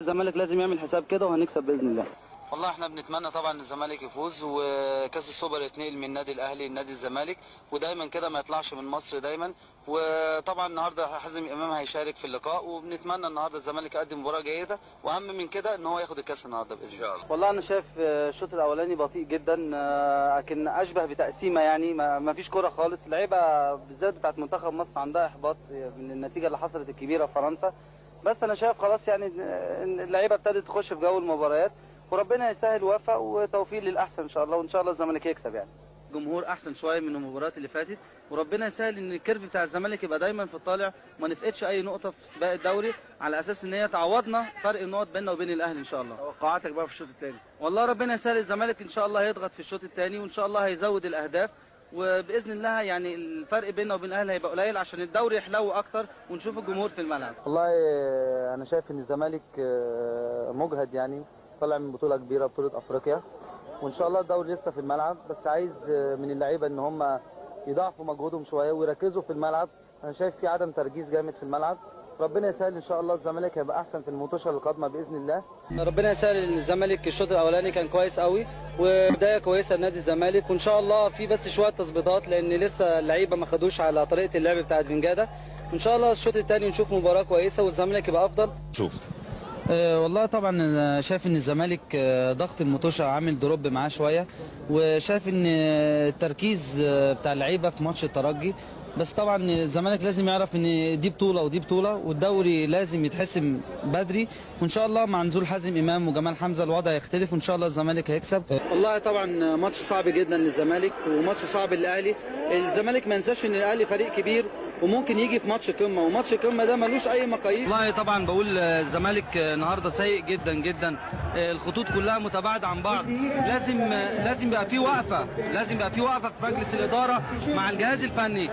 الزمالك لازم يعمل حساب كده وهنكسب باذن الله. والله احنا بنتمنى طبعا ان الزمالك يفوز وكاس السوبر يتنقل من النادي الاهلي لنادي الزمالك، ودايما كده ما يطلعش من مصر دايما. وطبعا النهارده حازم امام هيشارك في اللقاء، وبنتمنى النهارده الزمالك يقدم مباراه جيده، واهم من كده ان هو ياخد الكاس النهارده باذن الله. والله انا شايف الشوط الاولاني بطيء جدا، لكن اشبه بتقسيمه، يعني ما فيش كوره خالص. اللعيبه بالذات بتاعت منتخب مصر عندها احباط من النتيجه اللي حصلت الكبيره في فرنسا. بس انا شايف خلاص يعني إن اللعيبه ابتدت تخش في جو المباريات، وربنا يسهل ويوفق وتوفيق للاحسن ان شاء الله، وان شاء الله الزمالك يكسب. يعني الجمهور احسن شويه من المباريات اللي فاتت، وربنا يسهل ان الكيرف بتاع الزمالك يبقى دايما في الطالع، وما نفقدش اي نقطه في سباق الدوري، على اساس ان هي تعوضنا فرق النقط بيننا وبين الاهلي ان شاء الله. توقعاتك بقى في الشوط الثاني؟ والله ربنا يسهل، الزمالك ان شاء الله هيضغط في الشوط الثاني، وان شاء الله هيزود الاهداف، وباذن الله يعني الفرق بيننا وبين الاهلي هيبقى قليل عشان الدوري يحلو اكتر ونشوف الجمهور في الملعب. والله انا شايف ان الزمالك مجهد، يعني طالع من بطوله كبيره، بطوله افريقيا، وان شاء الله الدوري لسه في الملعب، بس عايز من اللعيبه ان هم يضاعفوا مجهودهم شويه ويركزوا في الملعب. انا شايف في عدم تركيز جامد في الملعب. ربنا يسهل ان شاء الله الزمالك هيبقى احسن في الماتشات القادمه باذن الله. ربنا يسهل ان الزمالك الشوط الاولاني كان كويس قوي، وبدايه كويسه لنادي الزمالك، وان شاء الله في بس شويه تظبيطات لان لسه اللعيبه ما خدوش على طريقه اللعب بتاعه فينجادا. ان شاء الله الشوط الثاني نشوف مباراه كويسه والزمالك يبقى افضل. شفت والله طبعا أنا شايف ان الزمالك ضغط المطوشه عامل دروب معاه شويه، وشايف ان التركيز بتاع اللعيبه في ماتش الترجي، بس طبعا الزمالك لازم يعرف ان دي بطوله ودي بطوله، والدوري لازم يتحسم بدري، وان شاء الله مع نزول حازم امام وجمال حمزه الوضع هيختلف، وان شاء الله الزمالك هيكسب. والله طبعا ماتش صعب جدا للزمالك وماتش صعب للاهلي. الزمالك ما ينساش ان الاهلي فريق كبير وممكن يجي في ماتش قمه، وماتش القمه ده ملوش اي مقاييس. والله طبعا بقول الزمالك النهارده سيء جدا جدا، الخطوط كلها متباعده عن بعض، لازم يبقى في وقفه، لازم يبقى في وقفه في مجلس الاداره مع الجهاز الفني.